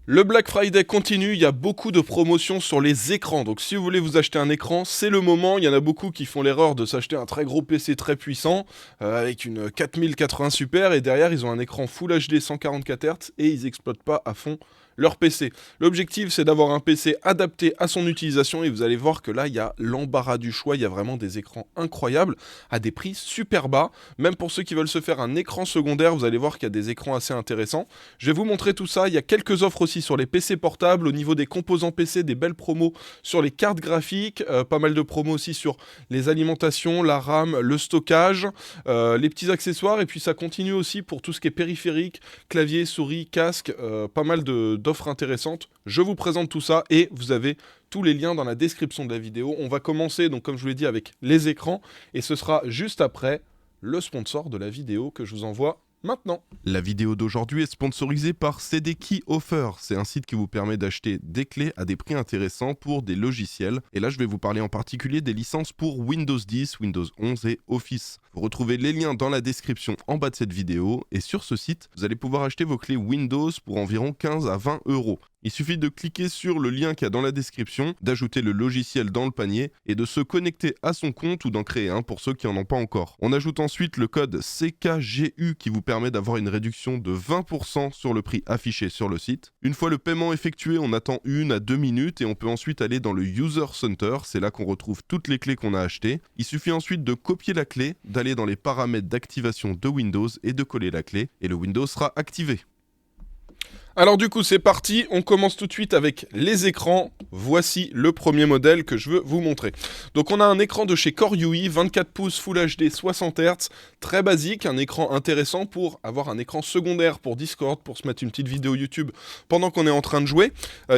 Le Black Friday continue, il y a beaucoup de promotions sur les écrans. Donc si vous voulez vous acheter un écran, c'est le moment. Il y en a beaucoup qui font l'erreur de s'acheter un très gros PC très puissant avec une 4080 Super et derrière ils ont un écran Full HD 144 Hz et ils exploitent pas à fond leur PC. L'objectif c'est d'avoir un PC adapté à son utilisation et vous allez voir que là il y a l'embarras du choix, il y a vraiment des écrans incroyables à des prix super bas. Même pour ceux qui veulent se faire un écran secondaire, vous allez voir qu'il y a des écrans assez intéressants. Je vais vous montrer tout ça, il y a quelques offres aussi sur les PC portables, au niveau des composants PC, des belles promos sur les cartes graphiques, pas mal de promos aussi sur les alimentations, la RAM, le stockage, les petits accessoires, et puis ça continue aussi pour tout ce qui est périphérique, clavier, souris, casque, pas mal d'offres intéressantes. Je vous présente tout ça et vous avez tous les liens dans la description de la vidéo. On va commencer, donc comme je vous l'ai dit, avec les écrans, et ce sera juste après le sponsor de la vidéo que je vous envoie maintenant. La vidéo d'aujourd'hui est sponsorisée par CD Key Offer. C'est un site qui vous permet d'acheter des clés à des prix intéressants pour des logiciels. Et là, je vais vous parler en particulier des licences pour Windows 10, Windows 11 et Office. Vous retrouvez les liens dans la description en bas de cette vidéo. Et sur ce site, vous allez pouvoir acheter vos clés Windows pour environ 15 à 20 euros. Il suffit de cliquer sur le lien qu'il y a dans la description, d'ajouter le logiciel dans le panier et de se connecter à son compte ou d'en créer un pour ceux qui n'en ont pas encore. On ajoute ensuite le code CKGU qui vous permet d'avoir une réduction de 20% sur le prix affiché sur le site. Une fois le paiement effectué, on attend 1 à 2 minutes et on peut ensuite aller dans le User Center. C'est là qu'on retrouve toutes les clés qu'on a achetées. Il suffit ensuite de copier la clé, d'aller dans les paramètres d'activation de Windows et de coller la clé et le Windows sera activé. Alors du coup c'est parti, on commence tout de suite avec les écrans. Voici le premier modèle que je veux vous montrer. Donc on a un écran de chez Core UI, 24 pouces Full HD 60 Hz, très basique, un écran intéressant pour avoir un écran secondaire pour Discord, pour se mettre une petite vidéo YouTube pendant qu'on est en train de jouer.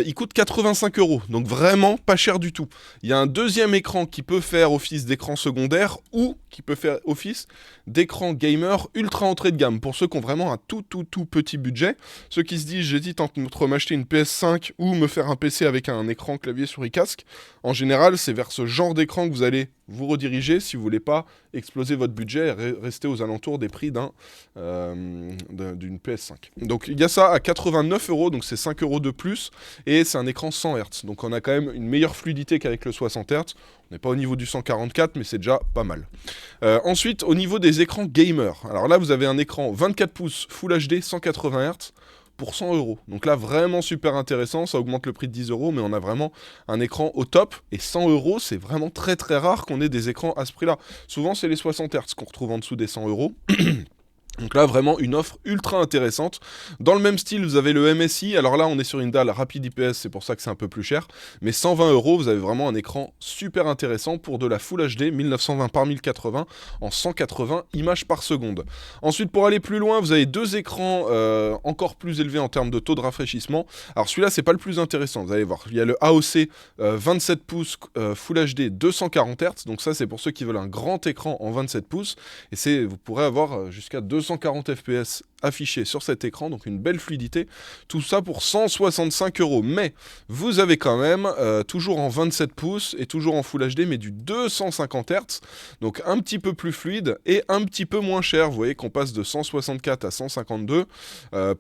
Il coûte 85 €, donc vraiment pas cher du tout. Il y a un deuxième écran qui peut faire office d'écran secondaire ou qui peut faire office d'écran gamer ultra entrée de gamme, pour ceux qui ont vraiment un tout petit budget, ceux qui se disent j'hésite entre m'acheter une PS5 ou me faire un PC avec un écran clavier souris casque. En général, c'est vers ce genre d'écran que vous allez vous rediriger si vous voulez pas exploser votre budget et rester aux alentours des prix d'une PS5. Donc il y a ça à 89 €, donc c'est 5 € de plus, et c'est un écran 100 Hz. Donc on a quand même une meilleure fluidité qu'avec le 60 Hz. On n'est pas au niveau du 144, mais c'est déjà pas mal. Ensuite, au niveau des écrans gamer, alors là vous avez un écran 24 pouces Full HD 180 Hz, pour 100 €. Donc là, vraiment super intéressant, ça augmente le prix de 10 €, mais on a vraiment un écran au top, et 100 €, c'est vraiment très rare qu'on ait des écrans à ce prix-là. Souvent, c'est les 60 Hz qu'on retrouve en dessous des 100 €. Donc là, vraiment une offre ultra intéressante. Dans le même style, vous avez le MSI. Alors là, on est sur une dalle rapide IPS, c'est pour ça que c'est un peu plus cher. Mais 120 €, vous avez vraiment un écran super intéressant pour de la Full HD 1920 par 1080 en 180 images par seconde. Ensuite, pour aller plus loin, vous avez deux écrans encore plus élevés en termes de taux de rafraîchissement. Alors celui-là, c'est pas le plus intéressant. Vous allez voir, il y a le AOC 27 pouces Full HD 240 Hz. Donc ça, c'est pour ceux qui veulent un grand écran en 27 pouces. Et vous pourrez avoir jusqu'à 240 FPS affiché sur cet écran, donc une belle fluidité, tout ça pour 165 €. Mais vous avez quand même, toujours en 27 pouces et toujours en Full HD, mais du 250 Hz, donc un petit peu plus fluide et un petit peu moins cher. Vous voyez qu'on passe de 164 à 152.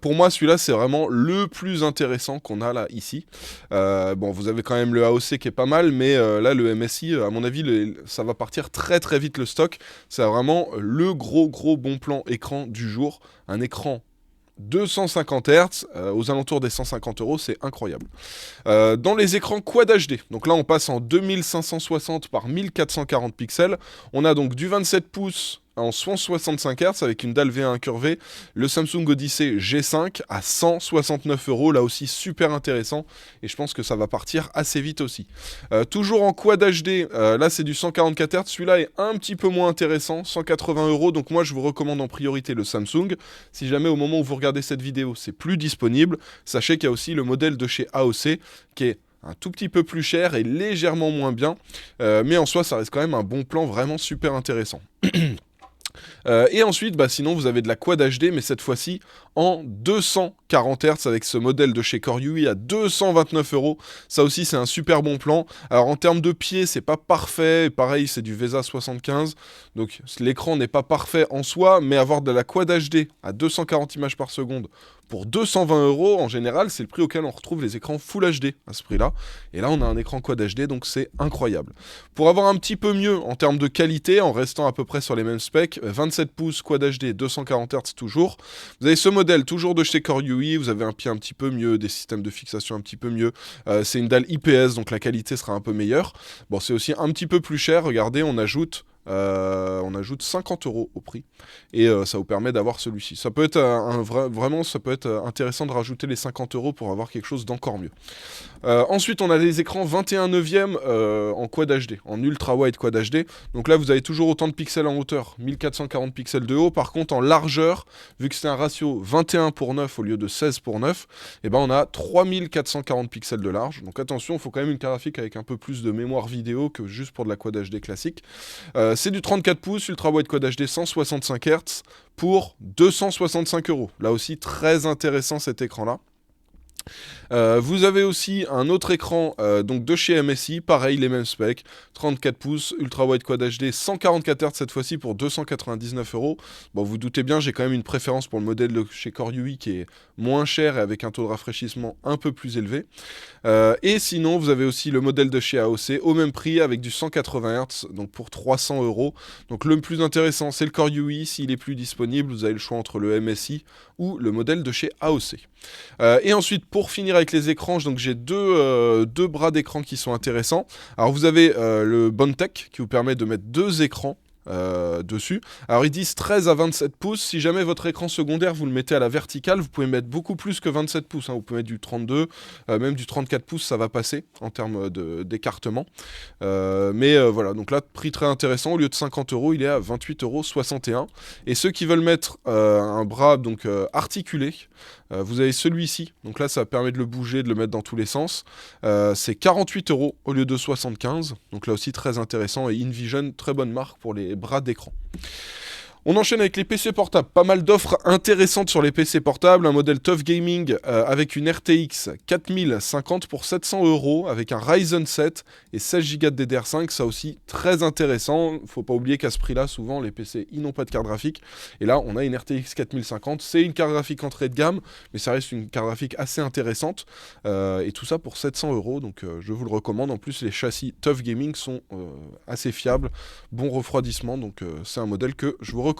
Pour moi, celui-là, c'est vraiment le plus intéressant qu'on a là, ici. Bon, vous avez quand même le AOC qui est pas mal, mais là, le MSI, à mon avis, ça va partir très vite le stock. C'est vraiment le gros bon plan écran du jour. Un écran 250 Hz, aux alentours des 150 €, c'est incroyable. Dans les écrans Quad HD, donc là on passe en 2560 par 1440 pixels, on a donc du 27 pouces en 165 Hz avec une dalle V1 incurvée, le Samsung Odyssey G5 à 169 €, là aussi super intéressant, et je pense que ça va partir assez vite aussi. Toujours en Quad HD, là c'est du 144 Hz, celui-là est un petit peu moins intéressant, 180 €, donc moi je vous recommande en priorité le Samsung. Si jamais au moment où vous regardez cette vidéo c'est plus disponible, sachez qu'il y a aussi le modèle de chez AOC qui est un tout petit peu plus cher et légèrement moins bien, mais en soi ça reste quand même un bon plan vraiment super intéressant. Et ensuite, sinon vous avez de la Quad HD, mais cette fois-ci en 240 Hz avec ce modèle de chez Core UI à 229 €. Ça aussi, c'est un super bon plan. Alors en termes de pied, c'est pas parfait. Pareil, c'est du VESA 75. Donc l'écran n'est pas parfait en soi, mais avoir de la Quad HD à 240 images par seconde Pour 220 €, en général, c'est le prix auquel on retrouve les écrans Full HD à ce prix-là. Et là, on a un écran Quad HD, donc c'est incroyable. Pour avoir un petit peu mieux en termes de qualité, en restant à peu près sur les mêmes specs, 27 pouces Quad HD, 240 Hz toujours. Vous avez ce modèle toujours de chez Core UI, vous avez un pied un petit peu mieux, des systèmes de fixation un petit peu mieux. C'est une dalle IPS, donc la qualité sera un peu meilleure. Bon, c'est aussi un petit peu plus cher, regardez, on ajoute 50 € au prix et ça vous permet d'avoir celui-ci. Ça peut être vraiment, ça peut être intéressant de rajouter les 50 € pour avoir quelque chose d'encore mieux. Ensuite, on a les écrans 21/9 en Quad HD, en Ultra Wide Quad HD. Donc là, vous avez toujours autant de pixels en hauteur, 1440 pixels de haut. Par contre, en largeur, vu que c'est un ratio 21:9 au lieu de 16:9, et ben on a 3440 pixels de large. Donc attention, il faut quand même une carte graphique avec un peu plus de mémoire vidéo que juste pour de la Quad HD classique. C'est du 34 pouces, Ultra Wide Quad HD 165 Hz pour 265 €. Là aussi, très intéressant cet écran-là. Vous avez aussi un autre écran donc de chez MSI, pareil, les mêmes specs, 34 pouces, Ultra Wide Quad HD, 144 Hz cette fois-ci pour 299 €. Bon, vous doutez bien, j'ai quand même une préférence pour le modèle de chez Core UI qui est moins cher et avec un taux de rafraîchissement un peu plus élevé. Et sinon, vous avez aussi le modèle de chez AOC au même prix avec du 180 Hz, donc pour 300 €. Donc le plus intéressant, c'est le Core UI. S'il est plus disponible, vous avez le choix entre le MSI ou le modèle de chez AOC. Et ensuite, pour finir avec les écrans, donc j'ai deux bras d'écran qui sont intéressants. Alors vous avez le Bondtech qui vous permet de mettre deux écrans dessus. Alors ils disent 13 à 27 pouces. Si jamais votre écran secondaire vous le mettez à la verticale, vous pouvez mettre beaucoup plus que 27 pouces. Vous pouvez mettre du 32, même du 34 pouces, ça va passer en termes d'écartement. Mais voilà, donc là, prix très intéressant. Au lieu de 50 €, il est à 28,61 €. Et ceux qui veulent mettre un bras donc articulé, vous avez celui-ci. Donc là, ça permet de le bouger, de le mettre dans tous les sens. C'est 48 € au lieu de 75. Donc là aussi, très intéressant. Et InVision, très bonne marque pour les bras d'écran. On enchaîne avec les PC portables. Pas mal d'offres intéressantes sur les PC portables. Un modèle Tough Gaming avec une RTX 4050 pour 700 € avec un Ryzen 7 et 16 Go de DDR5. Ça aussi, très intéressant. Faut pas oublier qu'à ce prix-là, souvent, les PC, ils n'ont pas de carte graphique. Et là, on a une RTX 4050. C'est une carte graphique entrée de gamme, mais ça reste une carte graphique assez intéressante. Et tout ça pour 700 €. Donc, je vous le recommande. En plus, les châssis Tough Gaming sont assez fiables. Bon refroidissement. Donc, c'est un modèle que je vous recommande.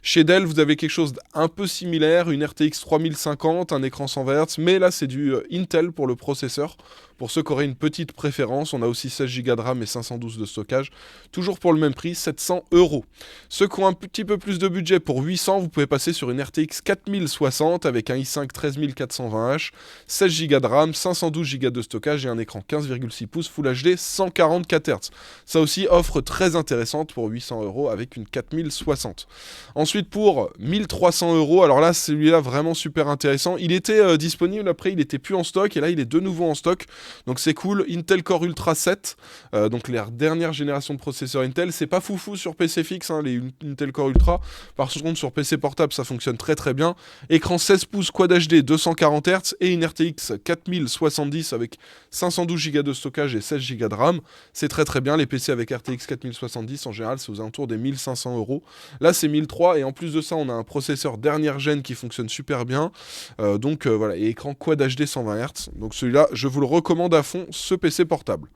Chez Dell, vous avez quelque chose d'un peu similaire, une RTX 3050, un écran 120 Hz, mais là c'est du Intel pour le processeur. Pour ceux qui auraient une petite préférence, on a aussi 16 Go de RAM et 512 de stockage, toujours pour le même prix, 700 €. Ceux qui ont un petit peu plus de budget, pour 800, vous pouvez passer sur une RTX 4060 avec un i5 13420H, 16 Go de RAM, 512 Go de stockage et un écran 15,6 pouces Full HD 144 Hz. Ça aussi, offre très intéressante pour 800 € avec une 4060. Ensuite, pour 1300 €, alors là, celui-là vraiment super intéressant. Il était disponible, après il était plus en stock et là il est de nouveau en stock. Donc c'est cool, Intel Core Ultra 7, donc la dernière génération de processeurs Intel. C'est pas foufou sur PC fixe, les Intel Core Ultra. Par contre, sur PC portable, ça fonctionne très très bien. Écran 16 pouces Quad HD 240 Hz et une RTX 4070 avec 512 Go de stockage et 16 Go de RAM. C'est très très bien. Les PC avec RTX 4070, en général, c'est aux alentours des 1500 €. Là, c'est 1300 et en plus de ça, on a un processeur dernière gen qui fonctionne super bien. Donc voilà, et écran Quad HD 120 Hz. Donc celui-là, je vous le recommande à fond, ce PC portable.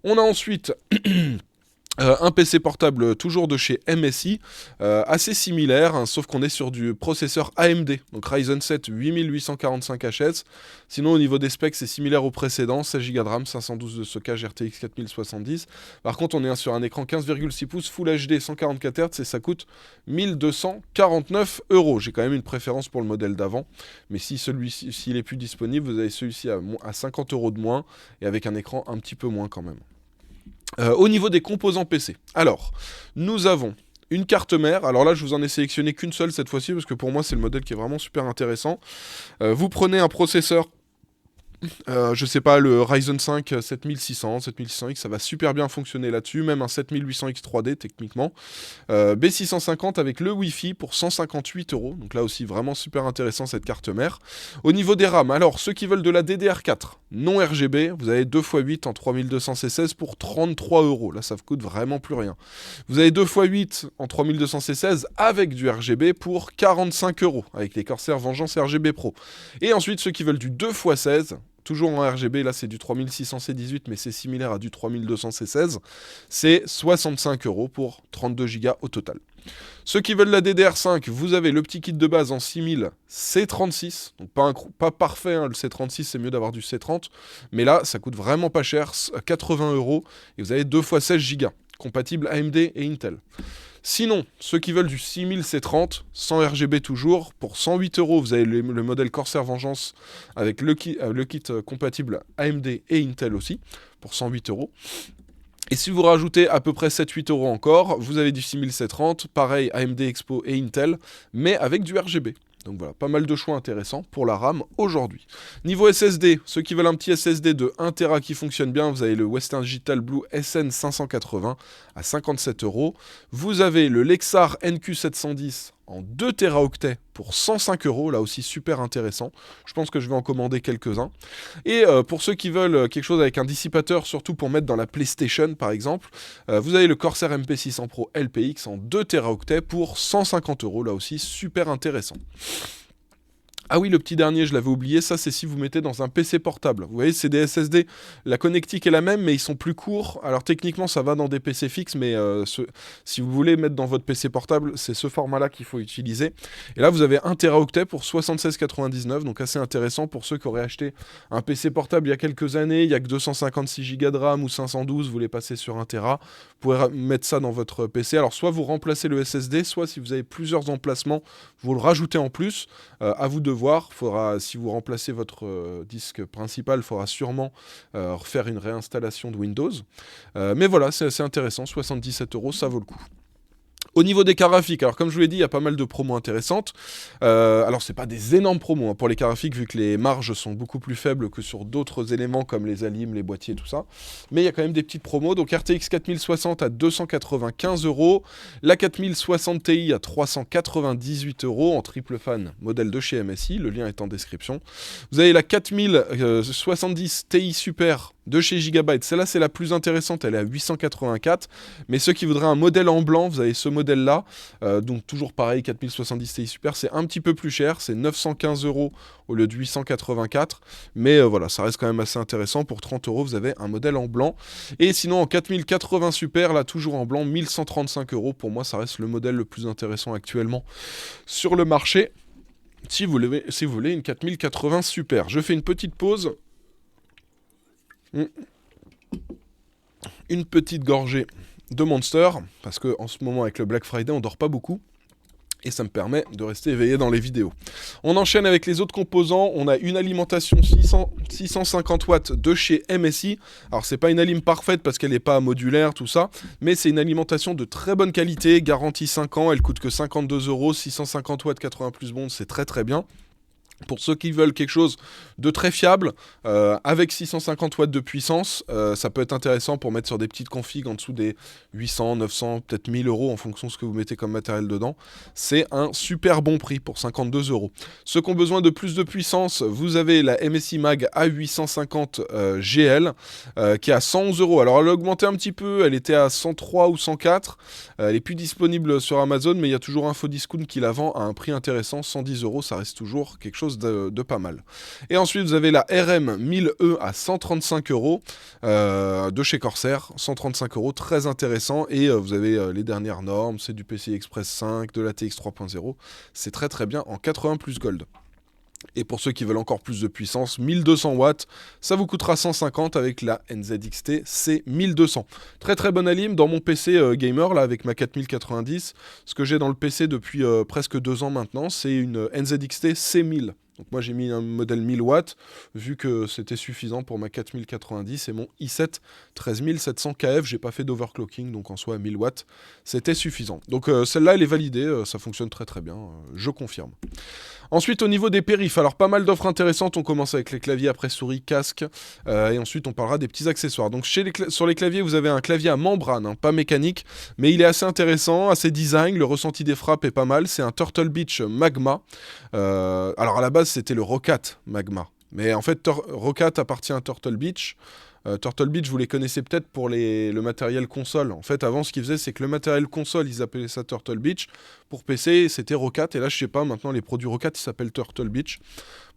On a ensuite un PC portable toujours de chez MSI, assez similaire, sauf qu'on est sur du processeur AMD, donc Ryzen 7 8845HS. Sinon au niveau des specs c'est similaire au précédent, 16 Go de RAM, 512 de stockage, RTX 4070. Par contre on est sur un écran 15,6 pouces Full HD 144 Hz et ça coûte 1249 €. J'ai quand même une préférence pour le modèle d'avant, mais si celui-ci, s'il est plus disponible, vous avez celui-ci à 50 € de moins et avec un écran un petit peu moins quand même. Au niveau des composants PC, alors, nous avons une carte mère. Alors là, je vous en ai sélectionné qu'une seule cette fois-ci, parce que pour moi, c'est le modèle qui est vraiment super intéressant. Vous prenez un processeur Je sais pas, le Ryzen 5 7600, 7600X, ça va super bien fonctionner là-dessus, même un 7800X 3D techniquement. B650 avec le Wi-Fi pour 158 €, donc là aussi vraiment super intéressant cette carte mère. Au niveau des RAM, alors ceux qui veulent de la DDR4 non RGB, vous avez 2x8 en 3216 pour 33 €, là ça vous coûte vraiment plus rien. Vous avez 2x8 en 3216 avec du RGB pour 45 € avec les Corsair Vengeance RGB Pro. Et ensuite ceux qui veulent du 2x16, toujours en RGB, là c'est du 3600C18 mais c'est similaire à du 3200C16, c'est 65 € pour 32 Go au total. Ceux qui veulent la DDR5, vous avez le petit kit de base en 6000 C36, donc pas parfait, hein, le C36 c'est mieux d'avoir du C30, mais là ça coûte vraiment pas cher, 80 € et vous avez 2x16 Go, compatible AMD et Intel. Sinon, ceux qui veulent du 6000 C30, sans RGB toujours, pour 108 €, vous avez le modèle Corsair Vengeance avec le kit compatible AMD et Intel aussi, pour 108 €. Et si vous rajoutez à peu près 7-8 € encore, vous avez du 6000 C30, pareil AMD Expo et Intel, mais avec du RGB. Donc voilà, pas mal de choix intéressants pour la RAM aujourd'hui. Niveau SSD, ceux qui veulent un petit SSD de 1 Tera qui fonctionne bien, vous avez le Western Digital Blue SN580 à 57 €. Vous avez le Lexar NQ710 en 2 Teraoctets pour 105 €, là aussi super intéressant. Je pense que je vais en commander quelques-uns. Et pour ceux qui veulent quelque chose avec un dissipateur, surtout pour mettre dans la PlayStation par exemple, vous avez le Corsair MP600 Pro LPX en 2 Teraoctets pour 150 €, là aussi super intéressant. Ah oui, le petit dernier, je l'avais oublié, ça c'est si vous mettez dans un PC portable. Vous voyez, c'est des SSD, la connectique est la même, mais ils sont plus courts. Alors techniquement, ça va dans des PC fixes, mais si vous voulez mettre dans votre PC portable, c'est ce format-là qu'il faut utiliser. Et là, vous avez 1 Teraoctet pour 76,99, donc assez intéressant pour ceux qui auraient acheté un PC portable il y a quelques années, il n'y a que 256 Go de RAM ou 512, vous voulez passer sur 1 Tera, vous pouvez mettre ça dans votre PC. Alors soit vous remplacez le SSD, soit si vous avez plusieurs emplacements, vous le rajoutez en plus, à vous de voir. Si vous remplacez votre disque principal, il faudra sûrement refaire une réinstallation de Windows. Mais voilà, c'est assez intéressant, 77 €, ça vaut le coup. Au niveau des cartes graphiques, alors comme je vous l'ai dit, il y a pas mal de promos intéressantes. Alors c'est pas des énormes promos hein, pour les cartes graphiques, vu que les marges sont beaucoup plus faibles que sur d'autres éléments comme les alims, les boîtiers, tout ça. Mais il y a quand même des petites promos. Donc RTX 4060 à 295 €, la 4060 Ti à 398 € en triple fan, modèle de chez MSI, le lien est en description. Vous avez la 4070 Ti Super de chez Gigabyte, celle-là c'est la plus intéressante, elle est à 884, mais ceux qui voudraient un modèle en blanc, vous avez ce modèle-là, donc toujours pareil, 4070 Ti Super, c'est un petit peu plus cher, c'est 915 € au lieu de 884, mais voilà, ça reste quand même assez intéressant, pour 30 €, vous avez un modèle en blanc, et sinon en 4080 Super, là toujours en blanc, 1135 €, pour moi ça reste le modèle le plus intéressant actuellement sur le marché, si vous voulez une 4080 Super. Je fais une petite pause. Une petite gorgée de Monster, parce que en ce moment avec le Black Friday on dort pas beaucoup, et ça me permet de rester éveillé dans les vidéos. On enchaîne avec les autres composants, on a une alimentation 650 watts de chez MSI, alors c'est pas une alim parfaite parce qu'elle n'est pas modulaire, tout ça, mais c'est une alimentation de très bonne qualité, garantie 5 ans, elle coûte que 52 €, 650 watts 80 plus bond, c'est très très bien. Pour ceux qui veulent quelque chose de très fiable, avec 650 watts de puissance, ça peut être intéressant pour mettre sur des petites configs en dessous des 800, 900, peut-être 1000 € en fonction de ce que vous mettez comme matériel dedans. C'est un super bon prix pour 52 €. Ceux qui ont besoin de plus de puissance, vous avez la MSI Mag A850 GL qui est à 111 €. Alors elle a augmenté un petit peu, elle était à 103 ou 104. Elle est plus disponible sur Amazon, mais il y a toujours Infodiscount qui la vend à un prix intéressant, 110 €, ça reste toujours quelque chose de pas mal. Et ensuite vous avez la RM 1000E à 135 € de chez Corsair, 135 €, très intéressant, et vous avez les dernières normes, c'est du PCI Express 5, de la TX 3.0, c'est très très bien en 80 plus Gold. Et pour ceux qui veulent encore plus de puissance, 1200 watts, ça vous coûtera 150 avec la NZXT C1200. Très très bonne alim dans mon PC gamer là avec ma 4090. Ce que j'ai dans le PC depuis presque 2 ans maintenant, c'est une NZXT C1000. Donc moi j'ai mis un modèle 1000 watts, vu que c'était suffisant pour ma 4090 et mon i7 13700 KF, j'ai pas fait d'overclocking, donc en soi 1000 watts, c'était suffisant. Donc celle-là elle est validée, ça fonctionne très très bien, je confirme. Ensuite, au niveau des périphes, alors pas mal d'offres intéressantes. On commence avec les claviers après souris, casque, et ensuite on parlera des petits accessoires. Donc sur les claviers, vous avez un clavier à membrane, hein, pas mécanique, mais il est assez intéressant, assez design. Le ressenti des frappes est pas mal. C'est un Turtle Beach Magma. Alors à la base, c'était le Roccat Magma, mais en fait, Roccat appartient à Turtle Beach. Turtle Beach, vous les connaissez peut-être pour le matériel console. En fait, avant, ce qu'ils faisaient, c'est que le matériel console, ils appelaient ça Turtle Beach. Pour PC, c'était Roccat. Et là, je sais pas, maintenant, les produits Roccat, ils s'appellent Turtle Beach.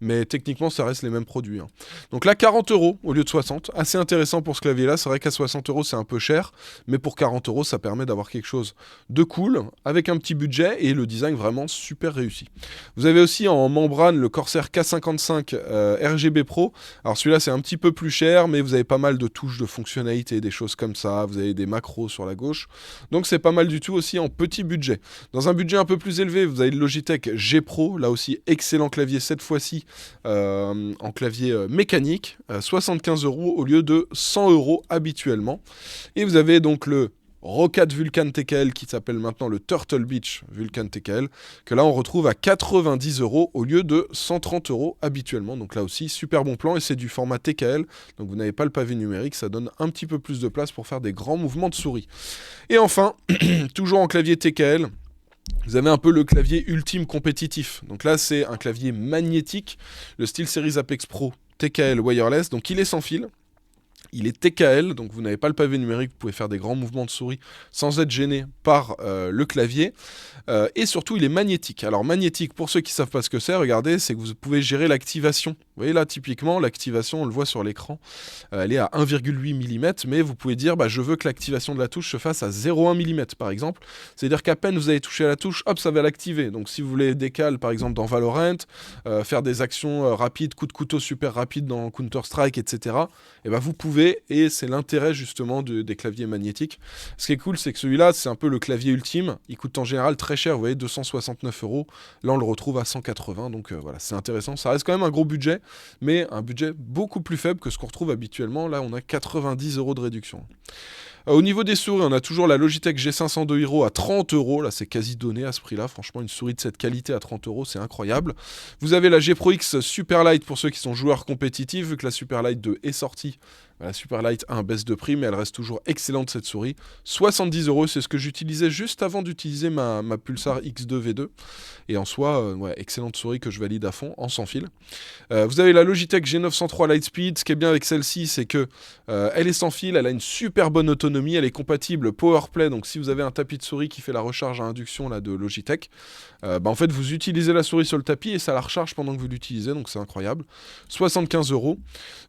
Mais techniquement, ça reste les mêmes produits, hein. Donc là, 40 € au lieu de 60. Assez intéressant pour ce clavier-là. C'est vrai qu'à 60 €, c'est un peu cher. Mais pour 40 €, ça permet d'avoir quelque chose de cool, avec un petit budget et le design vraiment super réussi. Vous avez aussi en membrane le Corsair K55 RGB Pro. Alors celui-là, c'est un petit peu plus cher, mais vous avez pas mal de touches de fonctionnalité, des choses comme ça. Vous avez des macros sur la gauche. Donc c'est pas mal du tout aussi en petit budget. Dans un budget un peu plus élevé, vous avez le Logitech G Pro. Là aussi, excellent clavier cette fois-ci. En clavier mécanique, 75 € au lieu de 100 € habituellement. Et vous avez donc le Roccat Vulcan TKL qui s'appelle maintenant le Turtle Beach Vulcan TKL, que là on retrouve à 90 € au lieu de 130 € habituellement. Donc là aussi, super bon plan, et c'est du format TKL, donc vous n'avez pas le pavé numérique, ça donne un petit peu plus de place pour faire des grands mouvements de souris. Et enfin, toujours en clavier TKL, vous avez un peu le clavier ultime compétitif. Donc là, c'est un clavier magnétique, le SteelSeries Apex Pro TKL Wireless. Donc il est sans fil, il est TKL, donc vous n'avez pas le pavé numérique, vous pouvez faire des grands mouvements de souris sans être gêné par le clavier. Et surtout, il est magnétique. Alors magnétique, pour ceux qui ne savent pas ce que c'est, regardez, c'est que vous pouvez gérer l'activation. Vous voyez là, typiquement, l'activation, on le voit sur l'écran, elle est à 1,8 mm, mais vous pouvez dire, je veux que l'activation de la touche se fasse à 0,1 mm, par exemple. C'est-à-dire qu'à peine vous allez toucher à la touche, hop, ça va l'activer. Donc si vous voulez décaler, par exemple, dans Valorant, faire des actions rapides, coups de couteau super rapides dans Counter-Strike, etc., et vous pouvez, et c'est l'intérêt justement des claviers magnétiques. Ce qui est cool, c'est que celui-là, c'est un peu le clavier ultime. Il coûte en général très cher, vous voyez, 269 €. Là, on le retrouve à 180, donc voilà, c'est intéressant. Ça reste quand même un gros budget, mais un budget beaucoup plus faible que ce qu'on retrouve habituellement. Là, on a 90 € de réduction. Au niveau des souris, on a toujours la Logitech G502 Hero à 30 €. Là, c'est quasi donné à ce prix-là. Franchement, une souris de cette qualité à 30 €, c'est incroyable. Vous avez la G Pro X Superlight pour ceux qui sont joueurs compétitifs, vu que la Superlight 2 est sortie. La Superlight 1 baisse de prix, mais elle reste toujours excellente cette souris. 70 €, c'est ce que j'utilisais juste avant d'utiliser ma Pulsar X2 V2. Et en soi, excellente souris que je valide à fond, en sans fil. Vous avez la Logitech G903 Lightspeed. Ce qui est bien avec celle-ci, c'est que elle est sans fil, elle a une super bonne autonomie, elle est compatible PowerPlay. Donc si vous avez un tapis de souris qui fait la recharge à induction là, de Logitech, en fait vous utilisez la souris sur le tapis et ça la recharge pendant que vous l'utilisez, donc c'est incroyable. 75 €.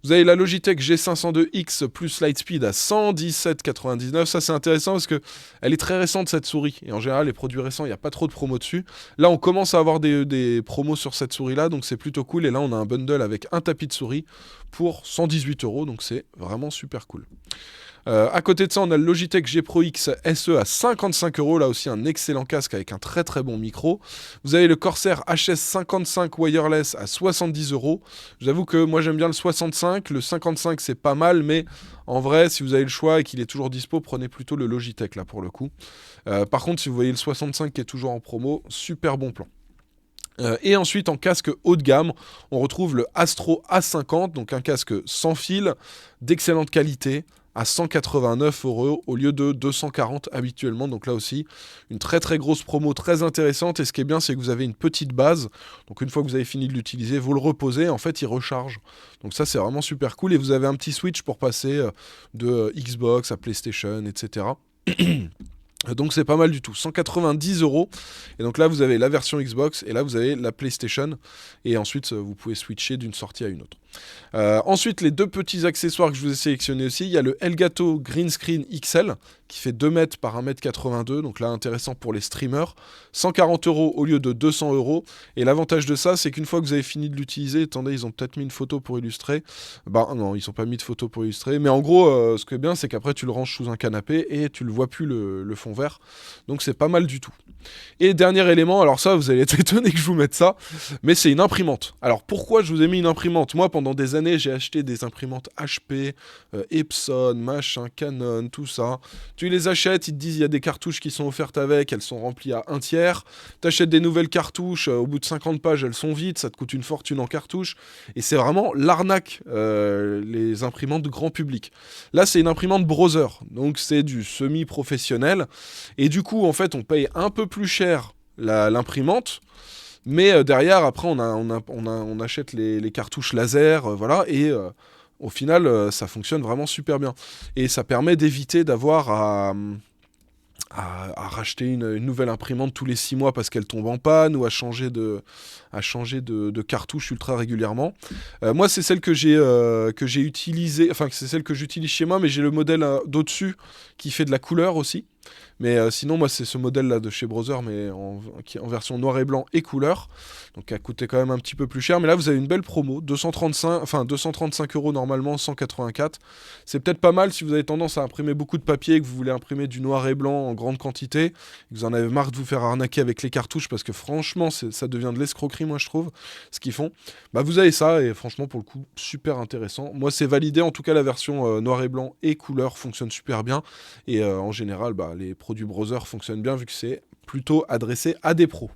Vous avez la Logitech G502X plus Lightspeed à 117,99 €. Ça c'est intéressant parce que elle est très récente cette souris, et en général les produits récents, il n'y a pas trop de promos dessus. Là on commence à avoir des promos sur cette souris là, donc c'est plutôt cool. Et là on a un bundle avec un tapis de souris pour 118 €, donc c'est vraiment super cool. À côté de ça, on a le Logitech G Pro X SE à 55 €, là aussi un excellent casque avec un très très bon micro. Vous avez le Corsair HS55 Wireless à 70 €. J'avoue que moi j'aime bien le 65, le 55 c'est pas mal, mais en vrai, si vous avez le choix et qu'il est toujours dispo, prenez plutôt le Logitech là pour le coup. Par contre, si vous voyez le 65 qui est toujours en promo, super bon plan. Et ensuite, en casque haut de gamme, on retrouve le Astro A50, donc un casque sans fil, d'excellente qualité, à 189 € au lieu de 240 habituellement. Donc là aussi, une très très grosse promo très intéressante. Et ce qui est bien, c'est que vous avez une petite base. Donc une fois que vous avez fini de l'utiliser, vous le reposez. En fait, il recharge. Donc ça, c'est vraiment super cool. Et vous avez un petit switch pour passer de Xbox à PlayStation, etc. Donc c'est pas mal du tout, 190 €. Et donc là vous avez la version Xbox et là vous avez la PlayStation, et ensuite vous pouvez switcher d'une sortie à une autre. Ensuite, les deux petits accessoires que je vous ai sélectionnés aussi, il y a le Elgato Green Screen XL qui fait 2 mètres par 1,82 m, donc là intéressant pour les streamers, 140 € au lieu de 200 €. Et l'avantage de ça, c'est qu'une fois que vous avez fini de l'utiliser, attendez, ils ont peut-être mis une photo pour illustrer. Bah non, ils n'ont pas mis de photo pour illustrer, mais en gros, ce qui est bien, c'est qu'après tu le ranges sous un canapé et tu le vois plus le fond vert, donc c'est pas mal du tout. Et dernier élément, alors ça, vous allez être étonné que je vous mette ça, mais c'est une imprimante. Alors pourquoi je vous ai mis une imprimante? Moi, pendant des années, j'ai acheté des imprimantes HP, Epson, machin, Canon, tout ça. Tu les achètes, ils te disent il y a des cartouches qui sont offertes avec, elles sont remplies à un tiers. T'achètes des nouvelles cartouches, au bout de 50 pages, elles sont vides, ça te coûte une fortune en cartouches. Et c'est vraiment l'arnaque, les imprimantes de grand public. Là, c'est une imprimante browser, donc c'est du semi-professionnel. Et du coup, en fait, on paye un peu plus cher l'imprimante. Mais derrière, après, on achète les cartouches laser, voilà, et au final, ça fonctionne vraiment super bien. Et ça permet d'éviter d'avoir à racheter une nouvelle imprimante tous les 6 mois parce qu'elle tombe en panne ou à changer de cartouche ultra régulièrement. Moi, c'est celle que j'ai utilisée, enfin, c'est celle que j'utilise chez moi, mais j'ai le modèle d'au-dessus qui fait de la couleur aussi. Mais sinon, moi, c'est ce modèle-là de chez Brother, mais en version noir et blanc et couleur. Donc, a coûté quand même un petit peu plus cher. Mais là, vous avez une belle promo. 235 € normalement, 184. C'est peut-être pas mal si vous avez tendance à imprimer beaucoup de papier, que vous voulez imprimer du noir et blanc en grande quantité, que vous en avez marre de vous faire arnaquer avec les cartouches, parce que franchement, ça devient de l'escroquerie, moi, je trouve, ce qu'ils font. Bah, vous avez ça, et franchement, pour le coup, super intéressant. Moi, c'est validé. En tout cas, la version noir et blanc et couleur fonctionne super bien. Et en général, bah, les produits browser fonctionnent bien vu que c'est plutôt adressé à des pros.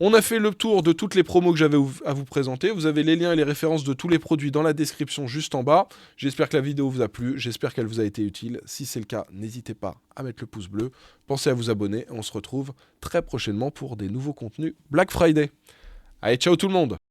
On a fait le tour de toutes les promos que j'avais à vous présenter. Vous avez les liens et les références de tous les produits dans la description juste en bas. J'espère que la vidéo vous a plu, j'espère qu'elle vous a été utile. Si c'est le cas, n'hésitez pas à mettre le pouce bleu. Pensez à vous abonner. On se retrouve très prochainement pour des nouveaux contenus Black Friday. Allez, ciao tout le monde!